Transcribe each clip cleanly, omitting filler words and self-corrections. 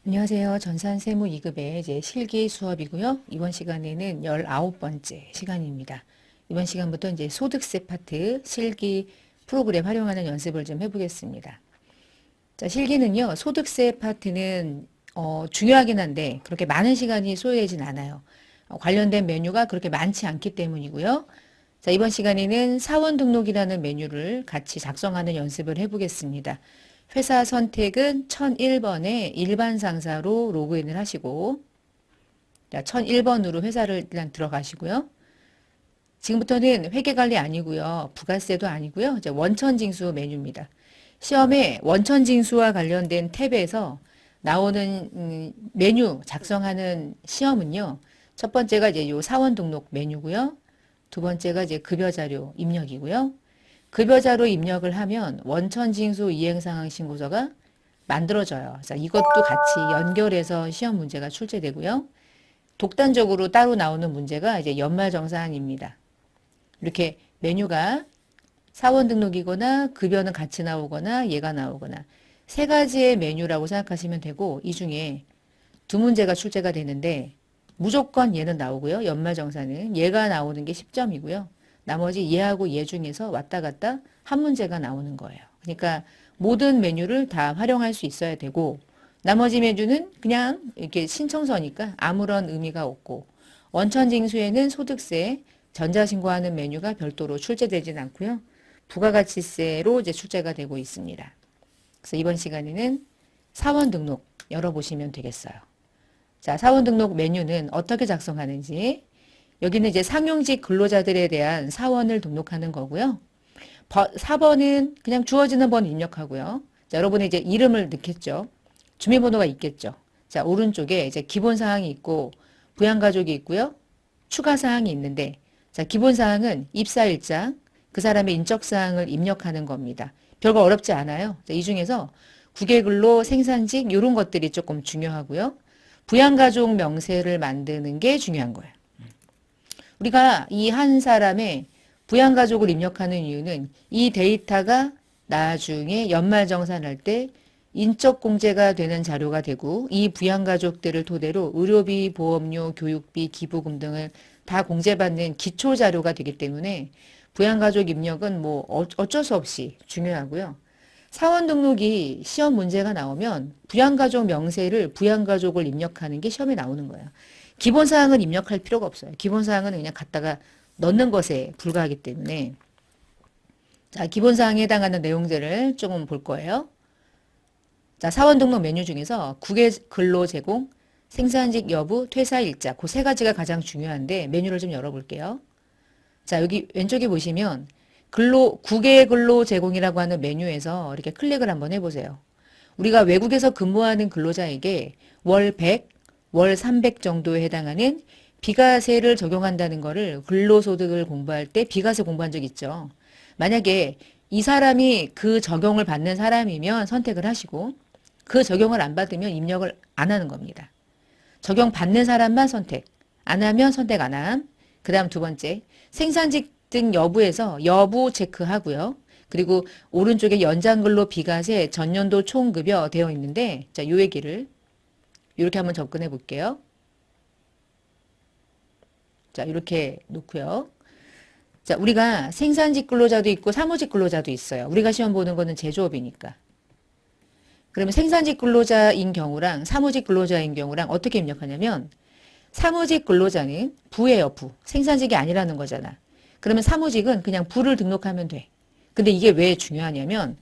안녕하세요. 전산세무 2급의 이제 실기 수업이고요. 이번 시간에는 19번째 시간입니다. 이번 시간부터 이제 소득세 파트 실기 프로그램 활용하는 연습을 좀 해보겠습니다. 자, 실기는요, 소득세 파트는 중요하긴 한데 그렇게 많은 시간이 소요되진 않아요. 관련된 메뉴가 그렇게 많지 않기 때문이고요. 자, 이번 시간에는 사원 등록이라는 메뉴를 같이 작성하는 연습을 해보겠습니다. 회사 선택은 1001번에 일반 상사로 로그인을 하시고, 자, 1001번으로 회사를 일단 들어가시고요. 지금부터는 회계관리 아니고요. 부가세도 아니고요. 이제 원천징수 메뉴입니다. 시험에 원천징수와 관련된 탭에서 나오는 메뉴 작성하는 시험은요. 첫 번째가 이제 요 사원 등록 메뉴고요. 두 번째가 이제 급여자료 입력이고요. 급여자료 입력을 하면 원천징수 이행상황 신고서가 만들어져요. 자, 이것도 같이 연결해서 시험 문제가 출제되고요. 독단적으로 따로 나오는 문제가 이제 연말정산입니다. 이렇게 메뉴가 사원 등록이거나 급여는 같이 나오거나 얘가 나오거나 세 가지의 메뉴라고 생각하시면 되고 이 중에 두 문제가 출제가 되는데 무조건 얘는 나오고요. 연말정산은 얘가 나오는 게 10점이고요. 나머지 얘하고 얘 중에서 왔다 갔다 한 문제가 나오는 거예요. 그러니까 모든 메뉴를 다 활용할 수 있어야 되고 나머지 메뉴는 그냥 이렇게 신청서니까 아무런 의미가 없고 원천징수에는 소득세, 전자신고하는 메뉴가 별도로 출제되진 않고요. 부가가치세로 이제 출제가 되고 있습니다. 그래서 이번 시간에는 사원 등록 열어보시면 되겠어요. 자, 사원 등록 메뉴는 어떻게 작성하는지 여기는 이제 상용직 근로자들에 대한 사원을 등록하는 거고요. 4번은 그냥 주어지는 번 입력하고요. 자, 여러분이 이제 이름을 넣겠죠. 주민번호가 있겠죠. 자, 오른쪽에 이제 기본사항이 있고 부양가족이 있고요. 추가사항이 있는데 자, 기본사항은 입사일장, 그 사람의 인적사항을 입력하는 겁니다. 별거 어렵지 않아요. 자, 이 중에서 국외근로, 생산직 이런 것들이 조금 중요하고요. 부양가족 명세를 만드는 게 중요한 거예요. 우리가 이 한 사람의 부양가족을 입력하는 이유는 이 데이터가 나중에 연말정산할 때 인적공제가 되는 자료가 되고 이 부양가족들을 토대로 의료비, 보험료, 교육비, 기부금 등을 다 공제받는 기초자료가 되기 때문에 부양가족 입력은 뭐 어쩔 수 없이 중요하고요. 사원 등록이 시험 문제가 나오면 부양가족 명세를 부양가족을 입력하는 게 시험에 나오는 거예요. 기본사항은 입력할 필요가 없어요. 기본사항은 그냥 갖다가 넣는 것에 불과하기 때문에 자, 기본사항에 해당하는 내용들을 조금 볼 거예요. 자, 사원 등록 메뉴 중에서 국외 근로 제공, 생산직 여부, 퇴사 일자 그 세 가지가 가장 중요한데 메뉴를 좀 열어볼게요. 자, 여기 왼쪽에 보시면 국외 근로 제공이라고 하는 메뉴에서 이렇게 클릭을 한번 해보세요. 우리가 외국에서 근무하는 근로자에게 월 100, 월 300 정도에 해당하는 비과세를 적용한다는 거를 근로소득을 공부할 때 비과세 공부한 적 있죠. 만약에 이 사람이 그 적용을 받는 사람이면 선택을 하시고 그 적용을 안 받으면 입력을 안 하는 겁니다. 적용 받는 사람만 선택, 안 하면 선택 안 함. 그 다음 두 번째, 생산직 등 여부에서 여부 체크하고요. 그리고 오른쪽에 연장근로 비과세 전년도 총급여 되어 있는데 자, 요 얘기를 이렇게 한번 접근해 볼게요. 자, 이렇게 놓고요. 자, 우리가 생산직 근로자도 있고 사무직 근로자도 있어요. 우리가 시험 보는 거는 제조업이니까. 그러면 생산직 근로자인 경우랑 사무직 근로자인 경우랑 어떻게 입력하냐면 사무직 근로자는 부예요, 부. 생산직이 아니라는 거잖아. 그러면 사무직은 그냥 부를 등록하면 돼. 근데 이게 왜 중요하냐면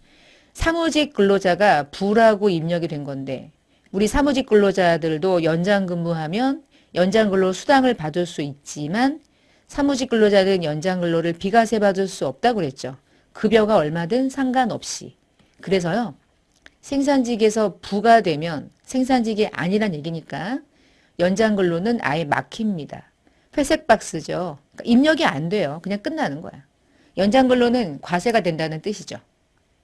사무직 근로자가 부라고 입력이 된 건데 우리 사무직 근로자들도 연장 근무하면 연장 근로 수당을 받을 수 있지만 사무직 근로자는 연장 근로를 비과세 받을 수 없다고 그랬죠. 급여가 얼마든 상관없이. 그래서요. 생산직에서 부가 되면 생산직이 아니란 얘기니까 연장 근로는 아예 막힙니다. 회색 박스죠. 그러니까 입력이 안 돼요. 그냥 끝나는 거야. 연장 근로는 과세가 된다는 뜻이죠.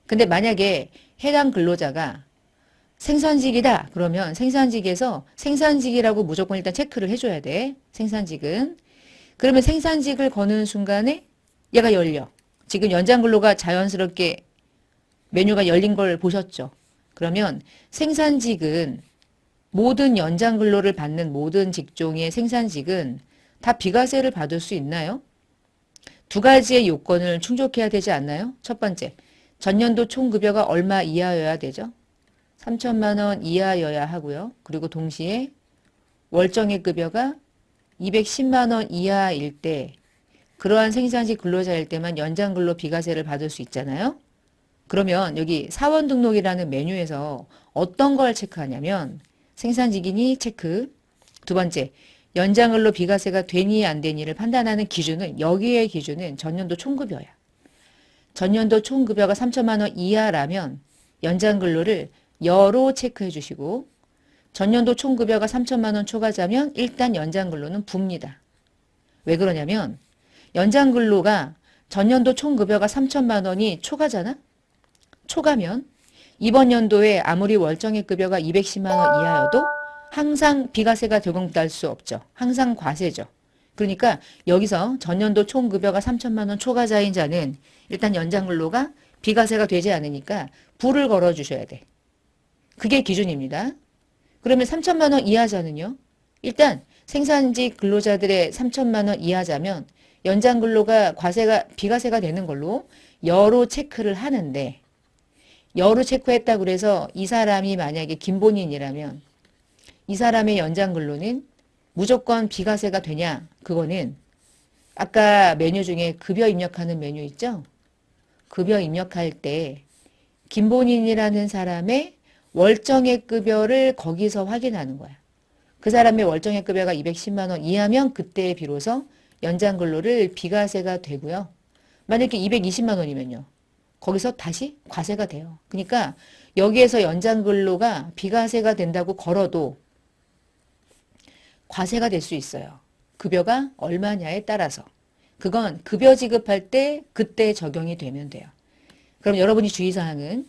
근데 만약에 해당 근로자가 생산직이다. 그러면 생산직에서 생산직이라고 무조건 일단 체크를 해줘야 돼. 생산직은. 그러면 생산직을 거는 순간에 얘가 열려. 지금 연장 근로가 자연스럽게 메뉴가 열린 걸 보셨죠? 그러면 생산직은 모든 연장 근로를 받는 모든 직종의 생산직은 다 비과세를 받을 수 있나요? 두 가지의 요건을 충족해야 되지 않나요? 첫 번째, 전년도 총급여가 얼마 이하여야 되죠? 3천만 원 이하여야 하고요. 그리고 동시에 월정액 급여가 210만 원 이하일 때 그러한 생산직 근로자일 때만 연장근로 비과세를 받을 수 있잖아요. 그러면 여기 사원 등록이라는 메뉴에서 어떤 걸 체크하냐면 생산직이니 체크, 두 번째 연장근로 비과세가 되니 안 되니를 판단하는 기준은 여기의 기준은 전년도 총급여야. 전년도 총급여가 3천만 원 이하라면 연장근로를 여로 체크해 주시고 전년도 총급여가 3천만 원 초과자면 일단 연장근로는 붑니다. 왜 그러냐면 연장근로가 전년도 총급여가 3천만 원이 초과잖아? 초과면 이번 연도에 아무리 월정액 급여가 210만 원 이하여도 항상 비과세가 적용될 수 없죠. 항상 과세죠. 그러니까 여기서 전년도 총급여가 3천만 원 초과자인 자는 일단 연장근로가 비과세가 되지 않으니까 불을 걸어 주셔야 돼. 그게 기준입니다. 그러면 3천만 원 이하자는요? 일단 생산직 근로자들의 3천만 원 이하자면 연장근로가 비과세가 되는 걸로 여로 체크를 하는데 여로 체크했다고 그래서 이 사람이 만약에 김본인이라면 이 사람의 연장근로는 무조건 비과세가 되냐? 그거는 아까 메뉴 중에 급여 입력하는 메뉴 있죠? 급여 입력할 때 김본인이라는 사람의 월정액 급여를 거기서 확인하는 거야. 그 사람의 월정액 급여가 210만 원 이하면 그때 비로소 연장근로를 비과세가 되고요. 만약에 220만 원이면요. 거기서 다시 과세가 돼요. 그러니까 여기에서 연장근로가 비과세가 된다고 걸어도 과세가 될 수 있어요. 급여가 얼마냐에 따라서. 그건 급여 지급할 때 그때 적용이 되면 돼요. 그럼 여러분이 주의사항은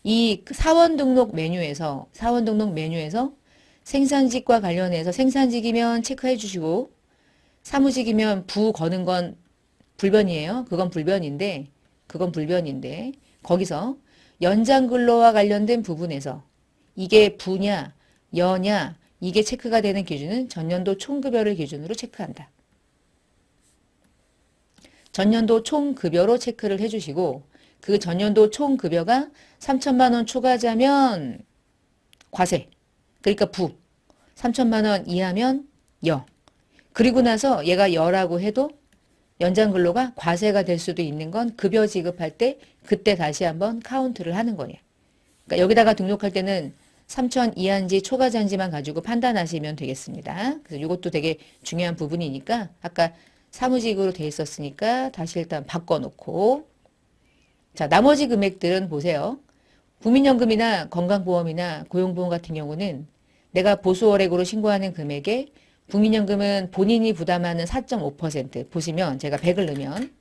이 사원 등록 메뉴에서 생산직과 관련해서 생산직이면 체크해 주시고 사무직이면 부 거는 건 불변이에요. 그건 불변인데 거기서 연장근로와 관련된 부분에서 이게 부냐 여냐 이게 체크가 되는 기준은 전년도 총급여를 기준으로 체크한다. 전년도 총급여로 체크를 해주시고 그 전년도 총급여가 3천만 원 초과자면 과세. 그러니까 부. 3천만 원 이하면 여. 그리고 나서 얘가 여라고 해도 연장근로가 과세가 될 수도 있는 건 급여 지급할 때 그때 다시 한번 카운트를 하는 거예요. 그러니까 여기다가 등록할 때는 3천 이하인지 초과자인지만 가지고 판단하시면 되겠습니다. 그래서 이것도 되게 중요한 부분이니까 아까 사무직으로 돼 있었으니까 다시 일단 바꿔놓고 자 나머지 금액들은 보세요. 국민연금이나 건강보험이나 고용보험 같은 경우는 내가 보수월액으로 신고하는 금액에 국민연금은 본인이 부담하는 4.5% 보시면 제가 100을 넣으면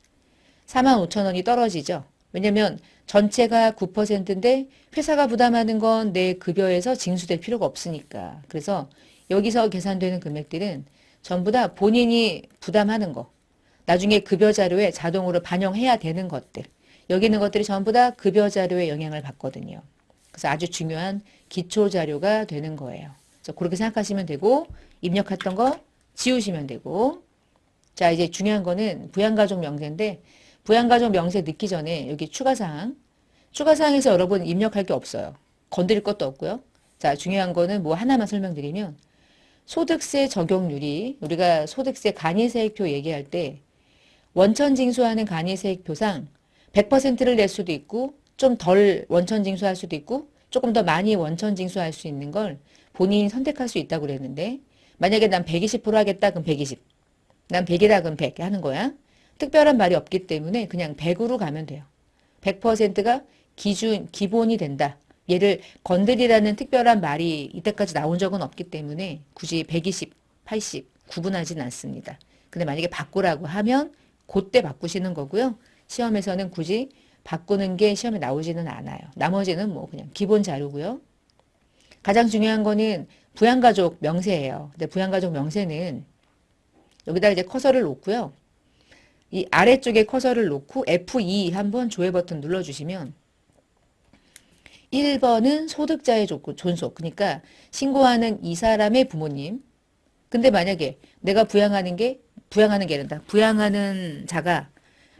45,000원이 떨어지죠. 왜냐면 전체가 9%인데 회사가 부담하는 건 내 급여에서 징수될 필요가 없으니까. 그래서 여기서 계산되는 금액들은 전부 다 본인이 부담하는 거. 나중에 급여 자료에 자동으로 반영해야 되는 것들. 여기 있는 것들이 전부 다 급여 자료에 영향을 받거든요. 그래서 아주 중요한 기초 자료가 되는 거예요. 그래서 그렇게 생각하시면 되고 입력했던 거 지우시면 되고 자 이제 중요한 거는 부양가족 명세인데 부양가족 명세 넣기 전에 여기 추가사항에서 여러분 입력할 게 없어요. 건드릴 것도 없고요. 자 중요한 거는 뭐 하나만 설명드리면 소득세 적용률이 우리가 소득세 간이세액표 얘기할 때 원천 징수하는 간이세액표상 100%를 낼 수도 있고 좀 덜 원천 징수할 수도 있고 조금 더 많이 원천 징수할 수 있는 걸 본인이 선택할 수 있다고 그랬는데 만약에 난 120% 하겠다 그럼 120. 난 100이다 그럼 100 하는 거야. 특별한 말이 없기 때문에 그냥 100으로 가면 돼요. 100%가 기본이 된다. 얘를 건드리라는 특별한 말이 이때까지 나온 적은 없기 때문에 굳이 120, 80 구분하진 않습니다. 근데 만약에 바꾸라고 하면 그때 바꾸시는 거고요. 시험에서는 굳이 바꾸는 게 시험에 나오지는 않아요. 나머지는 뭐 그냥 기본 자료고요. 가장 중요한 거는 부양가족 명세예요. 근데 부양가족 명세는 여기다 이제 커서를 놓고요. 이 아래쪽에 커서를 놓고 F2 한번 조회 버튼 눌러주시면 1번은 소득자의 존속. 그러니까 신고하는 이 사람의 부모님. 근데 만약에 내가 부양하는 게 아니라 부양하는 자가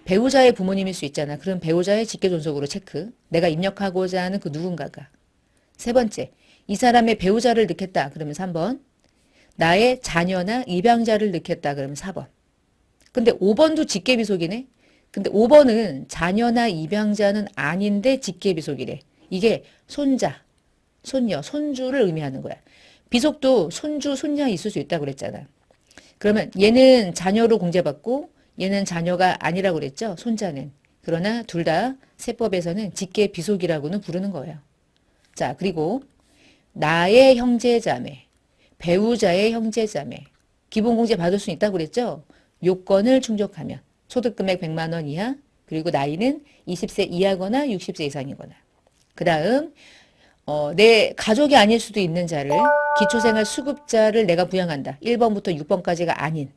배우자의 부모님일 수 있잖아. 그럼 배우자의 직계존속으로 체크. 내가 입력하고자 하는 그 누군가가. 세 번째, 이 사람의 배우자를 넣겠다. 그러면 3번. 나의 자녀나 입양자를 넣겠다. 그러면 4번. 근데 5번도 직계비속이네. 근데 5번은 자녀나 입양자는 아닌데 직계비속이래. 이게 손자, 손녀, 손주를 의미하는 거야. 비속도 손주, 손녀 있을 수 있다고 그랬잖아. 그러면 얘는 자녀로 공제받고 얘는 자녀가 아니라고 그랬죠. 손자는. 그러나 둘 다 세법에서는 직계비속이라고는 부르는 거예요. 자, 그리고 나의 형제자매, 배우자의 형제자매, 기본공제 받을 수 있다고 그랬죠. 요건을 충족하면 소득금액 100만 원 이하, 그리고 나이는 20세 이하거나 60세 이상이거나. 그 다음 내 가족이 아닐 수도 있는 자를 기초생활 수급자를 내가 부양한다. 1번부터 6번까지가 아닌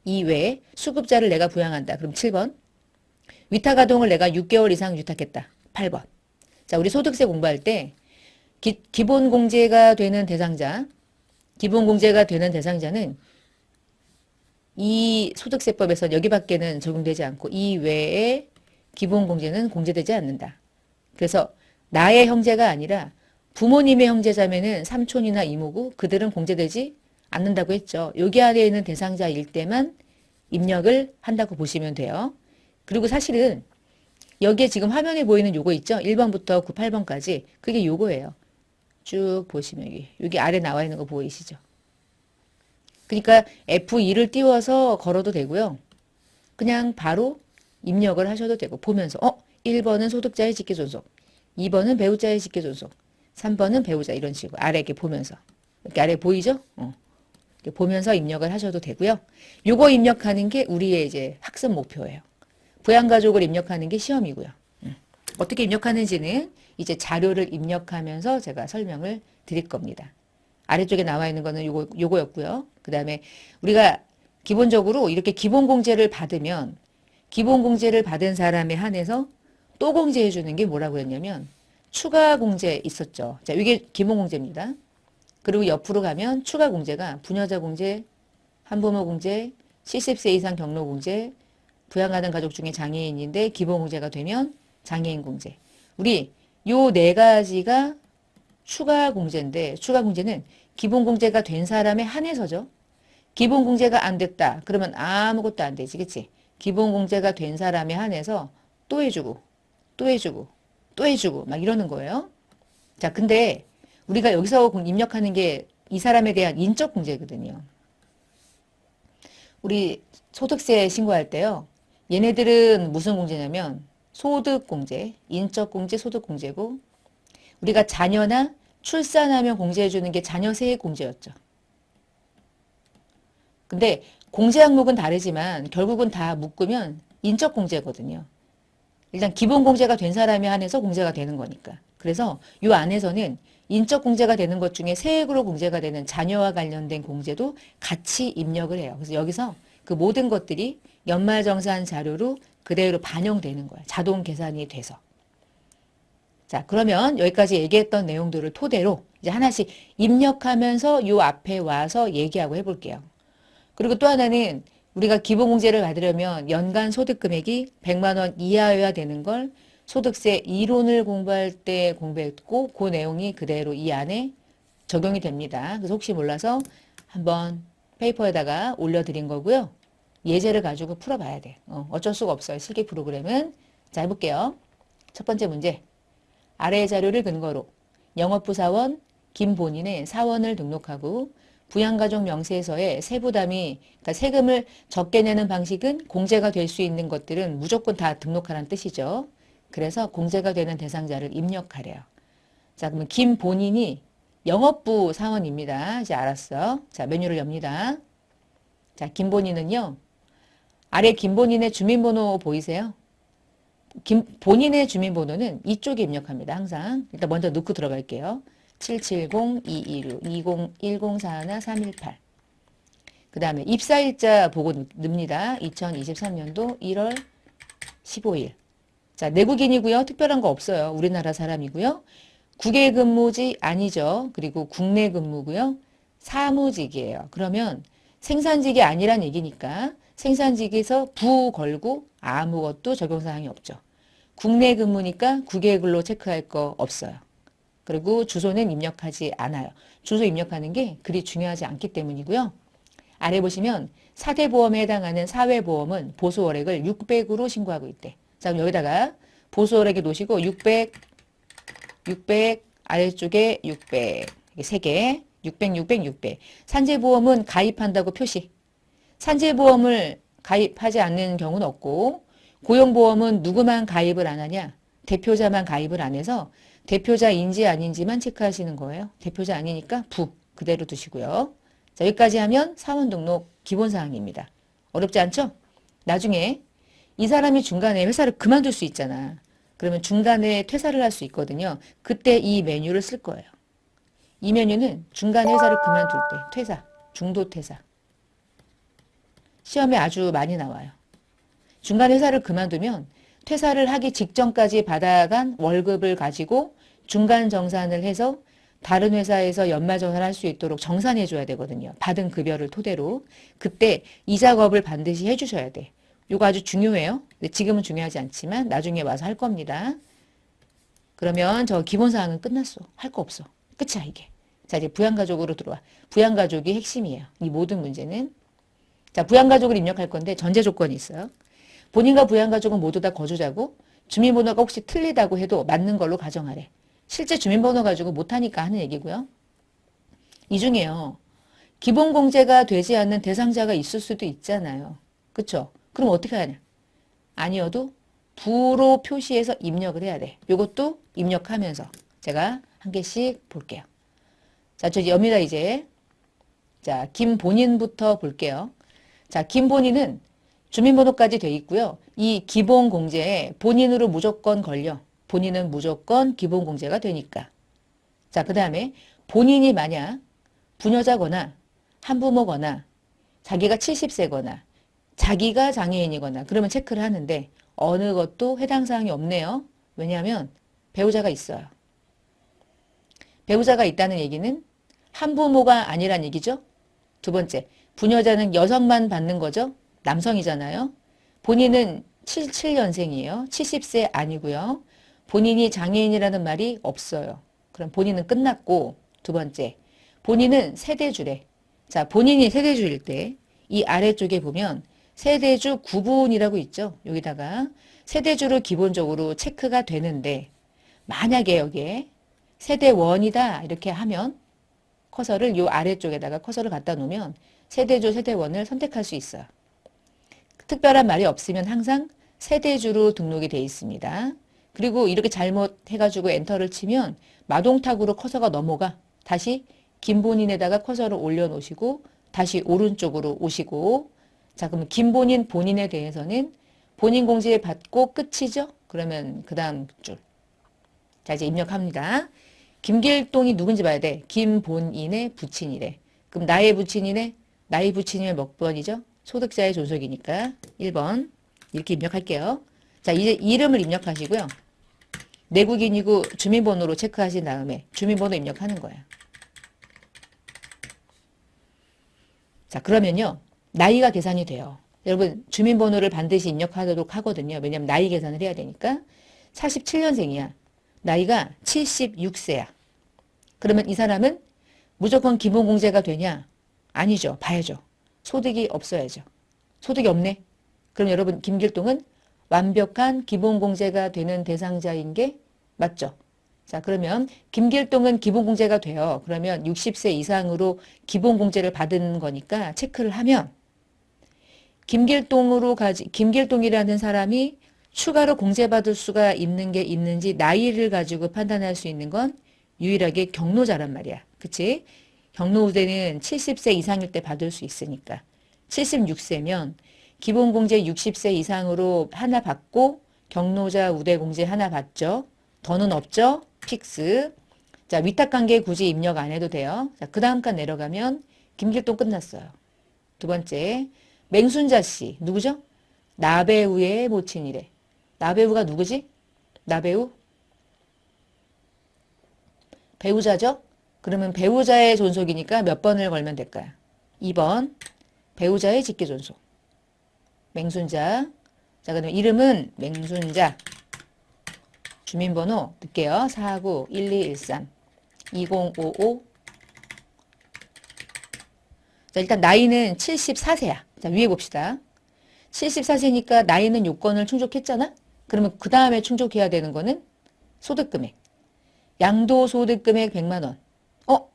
이외에 수급자를 내가 부양한다. 그럼 7번. 위탁아동을 내가 6개월 이상 유탁했다. 8번. 자, 우리 소득세 공부할 때 기본공제가 되는 대상자, 기본공제가 되는 대상자는 이 소득세법에서 여기밖에는 적용되지 않고 이 외에 기본공제는 공제되지 않는다. 그래서 나의 형제가 아니라 부모님의 형제자매는 삼촌이나 이모고 그들은 공제되지 않는다고 했죠. 여기 안에 있는 대상자일 때만 입력을 한다고 보시면 돼요. 그리고 사실은 여기에 지금 화면에 보이는 요거 있죠? 1번부터 8번까지 그게 요거예요. 쭉 보시면 여기 아래 나와 있는 거 보이시죠? 그러니까 F2를 띄워서 걸어도 되고요. 그냥 바로 입력을 하셔도 되고 보면서 1번은 소득자의 직계존속, 2번은 배우자의 직계존속, 3번은 배우자 이런 식으로 아래 이렇게 보면서 이렇게 아래 보이죠? 이렇게 보면서 입력을 하셔도 되고요. 요거 입력하는 게 우리의 이제 학습 목표예요. 부양가족을 입력하는 게 시험이고요. 어떻게 입력하는지는 이제 자료를 입력하면서 제가 설명을 드릴 겁니다. 아래쪽에 나와 있는 거는 요거였고요. 그 다음에 우리가 기본적으로 이렇게 기본공제를 받으면 기본공제를 받은 사람에 한해서 또 공제해 주는 게 뭐라고 했냐면 추가 공제 있었죠. 자, 이게 기본공제입니다. 그리고 옆으로 가면 추가 공제가 부녀자 공제, 한부모 공제, 70세 이상 경로 공제, 부양하는 가족 중에 장애인인데 기본공제가 되면 장애인 공제. 우리 요 네 가지가 추가 공제인데 추가 공제는 기본 공제가 된 사람에 한해서죠. 기본 공제가 안 됐다. 그러면 아무것도 안 되지. 그치? 기본 공제가 된 사람에 한해서 또 해주고 또 해주고 또 해주고 막 이러는 거예요. 자, 근데 우리가 여기서 입력하는 게 이 사람에 대한 인적 공제거든요. 우리 소득세 신고할 때요. 얘네들은 무슨 공제냐면 소득공제, 인적공제, 소득공제고 우리가 자녀나 출산하면 공제해주는 게 자녀세액공제였죠. 근데 공제 항목은 다르지만 결국은 다 묶으면 인적공제거든요. 일단 기본공제가 된 사람에 한해서 공제가 되는 거니까. 그래서 이 안에서는 인적공제가 되는 것 중에 세액으로 공제가 되는 자녀와 관련된 공제도 같이 입력을 해요. 그래서 여기서 그 모든 것들이 연말정산 자료로 그대로 반영되는 거예요. 자동 계산이 돼서. 자, 그러면 여기까지 얘기했던 내용들을 토대로 이제 하나씩 입력하면서 요 앞에 와서 얘기하고 해볼게요. 그리고 또 하나는 우리가 기본공제를 받으려면 연간 소득금액이 100만 원 이하여야 되는 걸 소득세 이론을 공부할 때 공부했고 그 내용이 그대로 이 안에 적용이 됩니다. 그래서 혹시 몰라서 한번 페이퍼에다가 올려드린 거고요. 예제를 가지고 풀어봐야 돼. 어쩔 수가 없어요. 실기 프로그램은. 자, 해볼게요. 첫 번째 문제. 아래의 자료를 근거로 영업부 사원 김본인의 사원을 등록하고 부양가족 명세서에 세부담이 그러니까 세금을 적게 내는 방식은 공제가 될 수 있는 것들은 무조건 다 등록하라는 뜻이죠. 그래서 공제가 되는 대상자를 입력하래요. 자, 그러면 김본인이 영업부 사원입니다. 이제 알았어. 자, 메뉴를 엽니다. 자, 김본인은요. 아래 김본인의 주민번호 보이세요? 본인의 주민번호는 이쪽에 입력합니다. 항상. 일단 먼저 넣고 들어갈게요. 770-226-201041-318. 그 다음에 입사일자 보고 넣습니다. 2023년도 1월 15일. 자, 내국인이고요. 특별한 거 없어요. 우리나라 사람이고요. 국외 근무지 아니죠. 그리고 국내 근무고요. 사무직이에요. 그러면 생산직이 아니란 얘기니까 생산직에서 부 걸고 아무것도 적용사항이 없죠. 국내 근무니까 국외 근로 체크할 거 없어요. 그리고 주소는 입력하지 않아요. 주소 입력하는 게 그리 중요하지 않기 때문이고요. 아래 보시면 4대 보험에 해당하는 사회보험은 보수월액을 600으로 신고하고 있대. 자, 그럼 여기다가 보수월액에 놓으시고 600, 600, 아래쪽에 600, 이게 3개, 600, 600, 600. 산재보험은 가입한다고 표시. 산재보험을 가입하지 않는 경우는 없고, 고용보험은 누구만 가입을 안 하냐? 대표자만 가입을 안 해서 대표자인지 아닌지만 체크하시는 거예요. 대표자 아니니까 부 그대로 두시고요. 자, 여기까지 하면 사원 등록 기본사항입니다. 어렵지 않죠? 나중에 이 사람이 중간에 회사를 그만둘 수 있잖아. 그러면 중간에 퇴사를 할 수 있거든요. 그때 이 메뉴를 쓸 거예요. 이 메뉴는 중간에 회사를 그만둘 때 퇴사, 중도 퇴사. 시험에 아주 많이 나와요. 중간에 회사를 그만두면 퇴사를 하기 직전까지 받아간 월급을 가지고 중간 정산을 해서 다른 회사에서 연말 정산할 수 있도록 정산해 줘야 되거든요. 받은 급여를 토대로. 그때 이 작업을 반드시 해 주셔야 돼. 이거 아주 중요해요. 근데 지금은 중요하지 않지만 나중에 와서 할 겁니다. 그러면 저 기본사항은 끝났어. 할 거 없어. 끝이야 이게. 자, 이제 부양가족으로 들어와. 부양가족이 핵심이에요. 이 모든 문제는. 자, 부양가족을 입력할 건데 전제 조건이 있어요. 본인과 부양가족은 모두 다 거주자고 주민번호가 혹시 틀리다고 해도 맞는 걸로 가정하래. 실제 주민번호 가지고 못하니까 하는 얘기고요. 이 중에요. 기본공제가 되지 않는 대상자가 있을 수도 있잖아요. 그쵸? 그럼 어떻게 하냐? 아니어도 부로 표시해서 입력을 해야 돼. 이것도 입력하면서 제가 한 개씩 볼게요. 자, 저 엽니다 이제. 자, 김본인부터 볼게요. 자, 김본인은 주민번호까지 돼 있고요. 이 기본공제에 본인으로 무조건 걸려. 본인은 무조건 기본공제가 되니까. 자, 그 다음에 본인이 만약 부녀자거나 한부모거나 자기가 70세거나 자기가 장애인이거나 그러면 체크를 하는데 어느 것도 해당 사항이 없네요. 왜냐하면 배우자가 있어요. 배우자가 있다는 얘기는 한부모가 아니란 얘기죠. 두 번째, 부녀자는 여성만 받는 거죠. 남성이잖아요. 본인은 77년생이에요. 70세 아니고요. 본인이 장애인이라는 말이 없어요. 그럼 본인은 끝났고 두 번째, 본인은 세대주래. 자, 본인이 세대주일 때 이 아래쪽에 보면 세대주 구분이라고 있죠. 여기다가 세대주로 기본적으로 체크가 되는데 만약에 여기에 세대원이다 이렇게 하면 커서를 요 아래쪽에다가 커서를 갖다 놓으면 세대주 세대원을 선택할 수 있어요. 특별한 말이 없으면 항상 세대주로 등록이 되어 있습니다. 그리고 이렇게 잘못해가지고 엔터를 치면 마동탁으로 커서가 넘어가 다시 김본인에다가 커서를 올려놓으시고 다시 오른쪽으로 오시고 자 그럼 김본인 본인에 대해서는 본인 공제 받고 끝이죠. 그러면 그 다음 줄. 자 이제 입력합니다. 김길동이 누군지 봐야 돼. 김본인의 부친이래. 그럼 나의 부친이네. 나의 부친이면 몇 번이죠? 소득자의 존속이니까 1번 이렇게 입력할게요. 자 이제 이름을 입력하시고요. 내국인이고 주민번호로 체크하신 다음에 주민번호 입력하는 거예요. 자 그러면요. 나이가 계산이 돼요. 여러분 주민번호를 반드시 입력하도록 하거든요. 왜냐하면 나이 계산을 해야 되니까 47년생이야. 나이가 76세야. 그러면 이 사람은 무조건 기본공제가 되냐? 아니죠. 봐야죠. 소득이 없어야죠. 소득이 없네. 그럼 여러분 김길동은 완벽한 기본공제가 되는 대상자인 게 맞죠? 자 그러면 김길동은 기본공제가 돼요. 그러면 60세 이상으로 기본공제를 받은 거니까 체크를 하면 김길동이라는 사람이 추가로 공제받을 수가 있는 게 있는지 나이를 가지고 판단할 수 있는 건 유일하게 경로자란 말이야. 그치? 경로우대는 70세 이상일 때 받을 수 있으니까. 76세면 기본공제 60세 이상으로 하나 받고 경로자 우대공제 하나 받죠. 더는 없죠? 픽스. 자, 위탁관계 굳이 입력 안 해도 돼요. 자, 그 다음 칸 내려가면 김길동 끝났어요. 두 번째, 맹순자 씨. 누구죠? 나배우의 모친이래. 나배우가 누구지? 나배우? 배우자죠? 그러면 배우자의 존속이니까 몇 번을 걸면 될까요? 2번. 배우자의 직계존속. 맹순자. 자, 그다음에 이름은 맹순자. 주민번호 넣을게요. 491213 2055. 자, 일단 나이는 74세야. 자, 위에 봅시다. 74세니까 나이는 요건을 충족했잖아? 그러면 그 다음에 충족해야 되는 거는 소득금액. 양도소득금액 100만 원.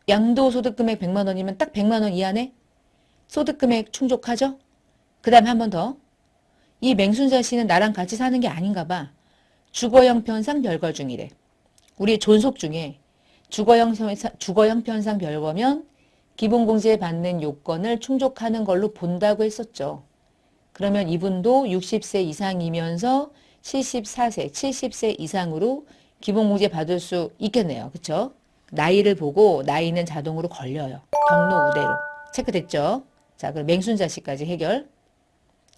양도소득금액 100만 원이면 딱 100만 원 이하네? 소득금액 충족하죠? 그 다음에 한 번 더. 이 맹순자 씨는 나랑 같이 사는 게 아닌가 봐. 주거 형편상 별거 중이래. 우리 존속 중에 주거 형편상 별거면 기본공제 받는 요건을 충족하는 걸로 본다고 했었죠. 그러면 이분도 60세 이상이면서 74세, 70세 이상으로 기본공제 받을 수 있겠네요. 그쵸? 나이를 보고 나이는 자동으로 걸려요. 경로 우대로. 체크됐죠? 자, 그럼 맹순자 씨까지 해결.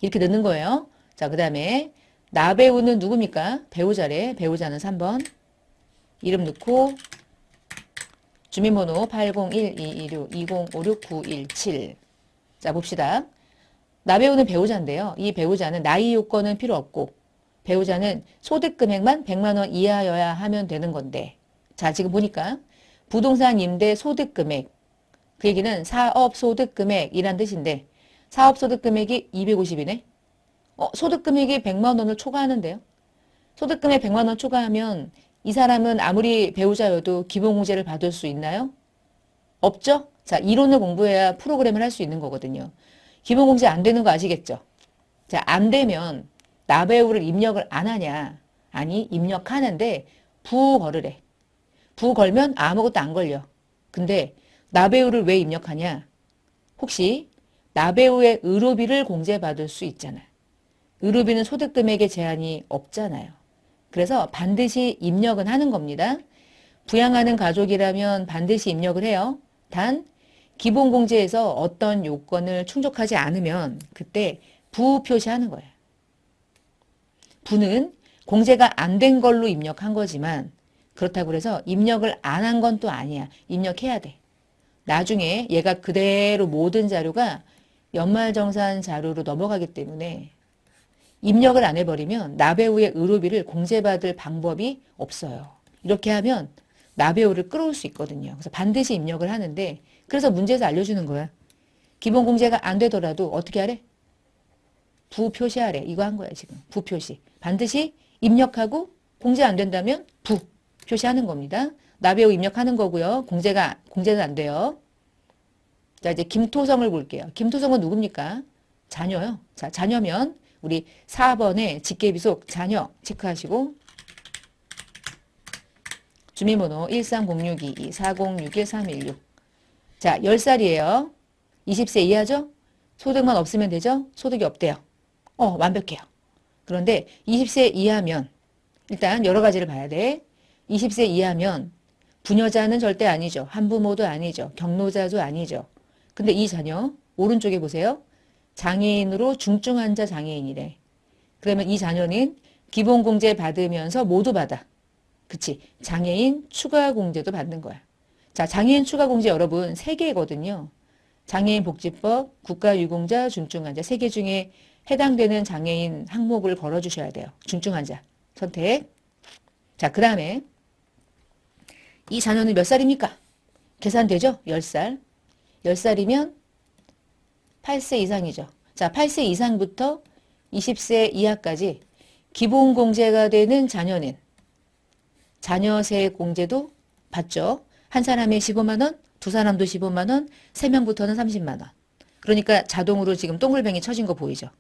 이렇게 넣는 거예요. 자, 그 다음에 나배우는 누굽니까? 배우자래. 배우자는 3번. 이름 넣고 주민번호 801-226-2056-917. 자, 봅시다. 나배우는 배우자인데요. 이 배우자는 나이 요건은 필요 없고 배우자는 소득 금액만 100만 원 이하여야 하면 되는 건데 자, 지금 보니까 부동산 임대 소득 금액 그 얘기는 사업 소득 금액이란 뜻인데 사업 소득 금액이 250이네. 소득 금액이 100만 원을 초과하는데요. 소득 금액 100만 원 초과하면 이 사람은 아무리 배우자여도 기본공제를 받을 수 있나요? 없죠? 자, 이론을 공부해야 프로그램을 할 수 있는 거거든요. 기본공제 안 되는 거 아시겠죠? 자, 안 되면 나배우를 입력을 안 하냐? 아니, 입력하는데 부걸으래. 부걸면 아무것도 안 걸려. 근데 나배우를 왜 입력하냐? 혹시 나배우의 의료비를 공제받을 수 있잖아요. 의료비는 소득금액에 제한이 없잖아요. 그래서 반드시 입력은 하는 겁니다. 부양하는 가족이라면 반드시 입력을 해요. 단 기본공제에서 어떤 요건을 충족하지 않으면 그때 부 표시하는 거예요. 부는 공제가 안 된 걸로 입력한 거지만 그렇다고 해서 입력을 안 한 건 또 아니야. 입력해야 돼. 나중에 얘가 그대로 모든 자료가 연말정산 자료로 넘어가기 때문에 입력을 안 해버리면 나배우의 의료비를 공제받을 방법이 없어요. 이렇게 하면 나배우를 끌어올 수 있거든요. 그래서 반드시 입력을 하는데 그래서 문제에서 알려주는 거야. 기본공제가 안 되더라도 어떻게 하래? 부표시하래. 이거 한 거야 지금. 부표시. 반드시 입력하고 공제 안 된다면 부 표시하는 겁니다. 나배우 입력하는 거고요. 공제는 안 돼요. 자, 이제 김토성을 볼게요. 김토성은 누굽니까? 자녀요. 자, 자녀면 우리 4번에 직계비속 자녀 체크하시고 주민번호 13062-4061-316. 자, 10살이에요. 20세 이하죠? 소득만 없으면 되죠? 소득이 없대요. 완벽해요. 그런데 20세 이하면 일단 여러 가지를 봐야 돼. 20세 이하면 부녀자는 절대 아니죠. 한부모도 아니죠. 경로자도 아니죠. 근데 이 자녀 오른쪽에 보세요. 장애인으로 중증환자 장애인이래. 그러면 이 자녀는 기본공제 받으면서 모두 받아. 그치? 장애인 추가공제도 받는 거야. 자, 장애인 추가공제 여러분 3개거든요. 장애인복지법, 국가유공자, 중증환자 3개 중에 해당되는 장애인 항목을 걸어주셔야 돼요. 중증환자 선택. 자, 그 다음에 이 자녀는 몇 살입니까? 계산되죠? 10살. 10살이면 8세 이상이죠. 자, 8세 이상부터 20세 이하까지 기본공제가 되는 자녀는 자녀세 공제도 받죠. 한 사람에 15만 원, 두 사람도 15만 원, 3명부터는 30만 원. 그러니까 자동으로 지금 동글뱅이 쳐진 거 보이죠?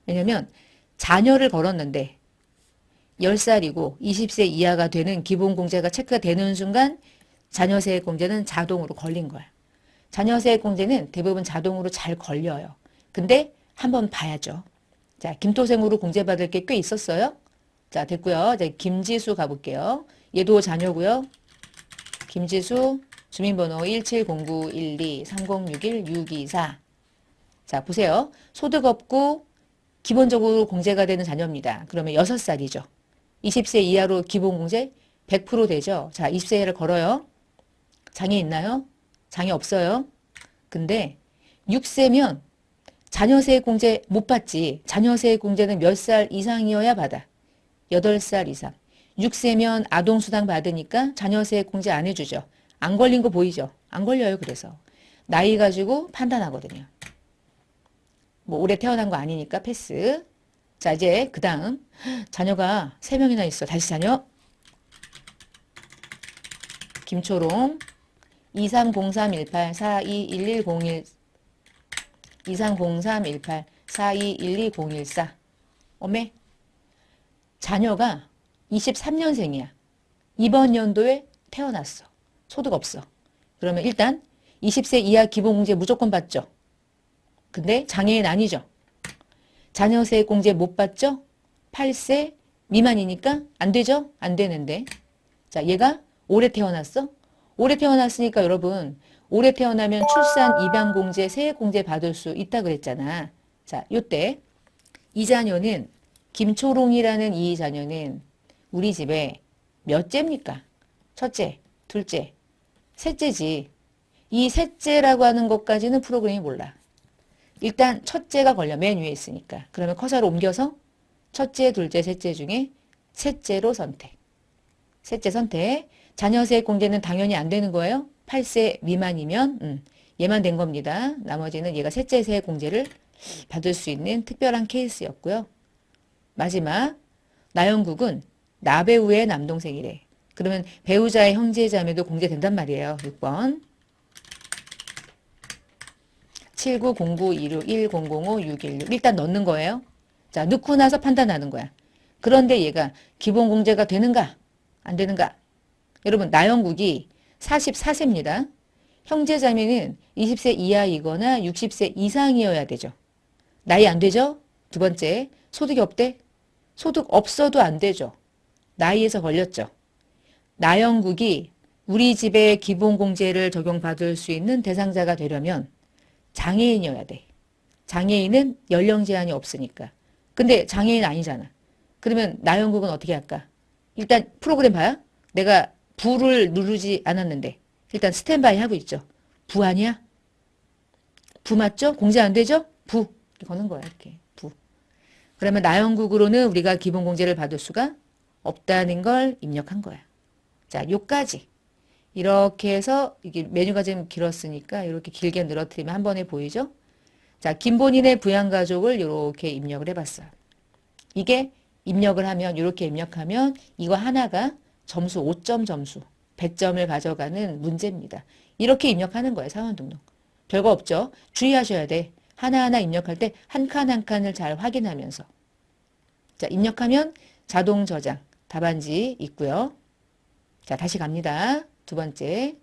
왜냐면 자녀를 걸었는데 10살이고 20세 이하가 되는 기본공제가 체크가 되는 순간 자녀세액 공제는 자동으로 걸린 거야. 자녀세액 공제는 대부분 자동으로 잘 걸려요. 근데 한번 봐야죠. 자, 김토생으로 공제받을 게 꽤 있었어요. 자, 됐고요. 이제 김지수 가볼게요. 얘도 자녀고요. 김지수 주민번호 1709123061-624. 자, 보세요. 소득 없고 기본적으로 공제가 되는 자녀입니다. 그러면 6살이죠. 20세 이하로 기본공제 100% 되죠. 자, 20세 이하를 걸어요. 장애 있나요? 장애 없어요. 근데 6세면 자녀세액공제 못 받지. 자녀세액공제는 몇 살 이상이어야 받아. 8살 이상. 6세면 아동수당 받으니까 자녀세액공제 안 해주죠. 안 걸린 거 보이죠? 안 걸려요. 그래서. 나이 가지고 판단하거든요. 뭐 올해 태어난 거 아니니까 패스. 자, 이제 그 다음 자녀가 3명이나 있어. 다시 자녀. 김초롱 230318421101 23031842120114 어메 자녀가 23년생이야. 이번 연도에 태어났어. 소득 없어. 그러면 일단 20세 이하 기본공제 무조건 받죠. 근데 장애인 아니죠. 자녀세액공제 못 받죠? 8세 미만이니까 안 되죠? 안 되는데. 자, 얘가 올해 태어났어? 올해 태어났으니까 여러분, 올해 태어나면 출산 입양공제, 세액공제 받을 수 있다 그랬잖아. 자, 요때 이 자녀는 김초롱이라는 이 자녀는 우리 집에 몇째입니까? 첫째, 둘째, 셋째지. 이 셋째라고 하는 것까지는 프로그램이 몰라. 일단 첫째가 걸려. 맨 위에 있으니까. 그러면 커서를 옮겨서 첫째, 둘째, 셋째 중에 셋째로 선택. 셋째 선택. 자녀세액 공제는 당연히 안 되는 거예요. 8세 미만이면 얘만 된 겁니다. 나머지는 얘가 셋째 세액 공제를 받을 수 있는 특별한 케이스였고요. 마지막 나영국은 나배우의 남동생이래. 그러면 배우자의 형제자매도 공제된단 말이에요. 6번 79092610056116 일단 넣는 거예요. 자, 넣고 나서 판단하는 거야. 그런데 얘가 기본공제가 되는가? 안 되는가? 여러분 나영국이 44세입니다. 형제자매는 20세 이하이거나 60세 이상이어야 되죠. 나이 안 되죠? 두 번째, 소득이 없대? 소득 없어도 안 되죠. 나이에서 걸렸죠. 나영국이 우리 집에 기본공제를 적용받을 수 있는 대상자가 되려면 장애인이어야 돼. 장애인은 연령 제한이 없으니까. 근데 장애인 아니잖아. 그러면 나영국은 어떻게 할까? 일단 프로그램 봐요. 내가 부를 누르지 않았는데 일단 스탠바이 하고 있죠. 부 아니야? 부 맞죠? 공제 안 되죠? 부. 이렇게 거는 거야. 이렇게. 부. 그러면 나영국으로는 우리가 기본공제를 받을 수가 없다는 걸 입력한 거야. 자, 요까지. 이렇게 해서 이게 메뉴가 좀 길었으니까 이렇게 길게 늘어뜨리면 한 번에 보이죠? 자, 김본인의 부양가족을 이렇게 입력을 해봤어요. 이게 입력을 하면 이렇게 입력하면 이거 하나가 점수 5점 점수 100점을 가져가는 문제입니다. 이렇게 입력하는 거예요. 사원등록. 별거 없죠. 주의하셔야 돼. 하나하나 입력할 때 한 칸 한 칸을 잘 확인하면서. 자, 입력하면 자동 저장 답안지 있고요. 자, 다시 갑니다. 두 번째.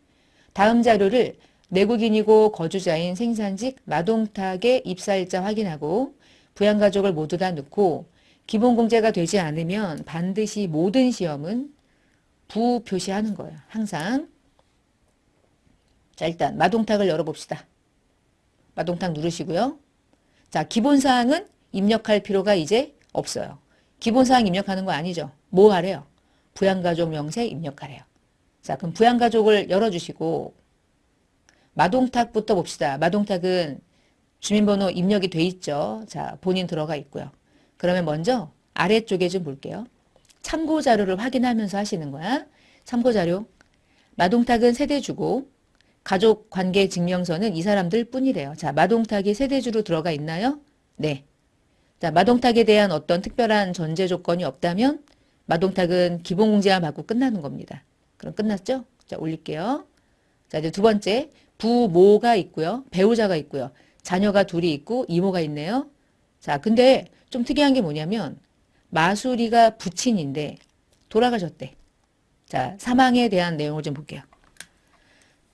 다음 자료를 내국인이고 거주자인 생산직 마동탁의 입사일자 확인하고 부양가족을 모두 다 넣고 기본공제가 되지 않으면 반드시 모든 시험은 부 표시하는 거예요. 항상. 자, 일단 마동탁을 열어봅시다. 마동탁 누르시고요. 자, 기본사항은 입력할 필요가 이제 없어요. 기본사항 입력하는 거 아니죠. 뭐 하래요? 부양가족 명세 입력하래요. 자, 그럼 부양가족을 열어주시고 마동탁부터 봅시다. 마동탁은 주민번호 입력이 돼 있죠. 자, 본인 들어가 있고요. 그러면 먼저 아래쪽에 좀 볼게요. 참고자료를 확인하면서 하시는 거야. 참고자료. 마동탁은 세대주고 가족관계증명서는 이 사람들 뿐이래요. 자, 마동탁이 세대주로 들어가 있나요? 네. 자, 마동탁에 대한 어떤 특별한 전제 조건이 없다면 마동탁은 기본공제만 받고 끝나는 겁니다. 그럼 끝났죠? 자, 올릴게요. 자, 이제 두 번째. 부모가 있고요. 배우자가 있고요. 자녀가 둘이 있고 이모가 있네요. 자, 근데 좀 특이한 게 뭐냐면 마수리가 부친인데 돌아가셨대. 자, 사망에 대한 내용을 좀 볼게요.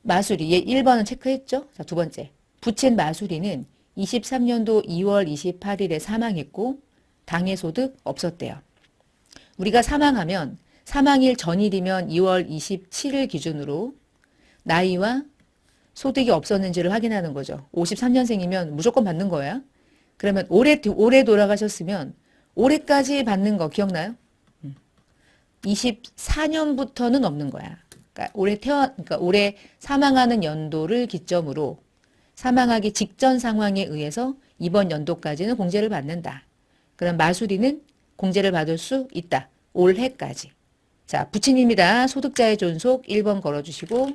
마수리, 얘 1번은 체크했죠? 자, 두 번째. 부친 마수리는 23년도 2월 28일에 사망했고 당해 소득 없었대요. 우리가 사망하면 사망일 전일이면 2월 27일 기준으로 나이와 소득이 없었는지를 확인하는 거죠. 53년생이면 무조건 받는 거야. 그러면 올해 돌아가셨으면 올해까지 받는 거 기억나요? 24년부터는 없는 거야. 그러니까 올해 사망하는 연도를 기점으로 사망하기 직전 상황에 의해서 이번 연도까지는 공제를 받는다. 그럼 마수리는 공제를 받을 수 있다. 올해까지. 자, 부친입니다. 소득자의 존속 1번 걸어주시고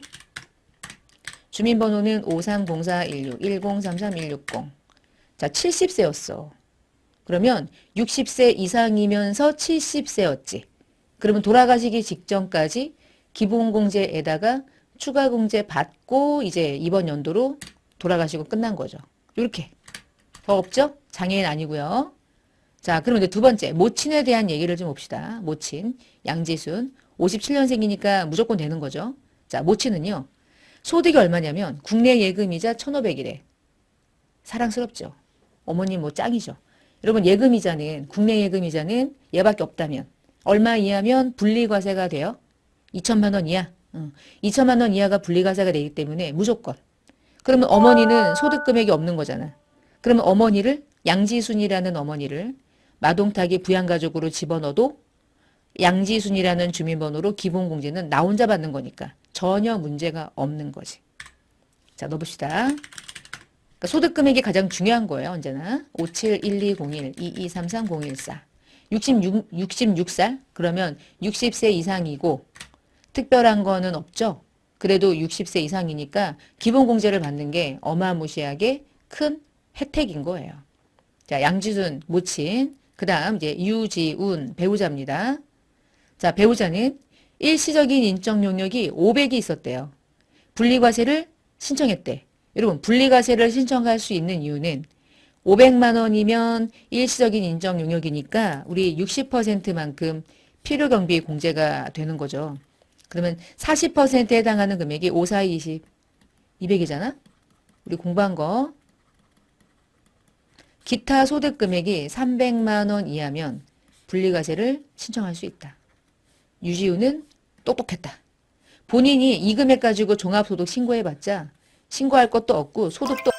주민번호는 530416-1033-160. 자, 70세였어. 그러면 60세 이상이면서 70세였지. 그러면 돌아가시기 직전까지 기본공제에다가 추가공제 받고 이제 이번 연도로 돌아가시고 끝난 거죠. 이렇게. 더 없죠? 장애인 아니고요. 자, 그러면 이제 두 번째 모친에 대한 얘기를 좀 봅시다. 모친 양지순 57년생이니까 무조건 되는 거죠. 자, 모친은요. 소득이 얼마냐면 국내 예금이자 1,500이래. 사랑스럽죠. 어머님 뭐 짱이죠. 여러분 예금이자는 국내 예금이자는 얘밖에 없다면 얼마 이하면 분리과세가 돼요? 2천만 원 이하. 2천만 원 이하가 분리과세가 되기 때문에 무조건. 그러면 어머니는 소득 금액이 없는 거잖아. 그러면 어머니를 양지순이라는 어머니를 마동탁이 부양가족으로 집어넣어도 양지순이라는 주민번호로 기본공제는 나 혼자 받는 거니까 전혀 문제가 없는 거지. 자, 넣어봅시다. 그러니까 소득 금액이 가장 중요한 거예요. 언제나 571201-2233-014 66살 그러면 60세 이상이고 특별한 거는 없죠. 그래도 60세 이상이니까 기본공제를 받는 게 어마무시하게 큰 혜택인 거예요. 자, 양지순 모친 그 다음 이제 유지운 배우자입니다. 자, 배우자는 일시적인 인적 용역이 500이 있었대요. 분리과세를 신청했대. 여러분 분리과세를 신청할 수 있는 이유는 500만 원이면 일시적인 인적 용역이니까 우리 60%만큼 필요경비 공제가 되는 거죠. 그러면 40%에 해당하는 금액이 5, 4, 20, 200이잖아? 우리 공부한 거. 기타 소득 금액이 300만 원 이하면 분리과세를 신청할 수 있다. 유지우는 똑똑했다. 본인이 이 금액 가지고 종합소득 신고해봤자 신고할 것도 없고 소득도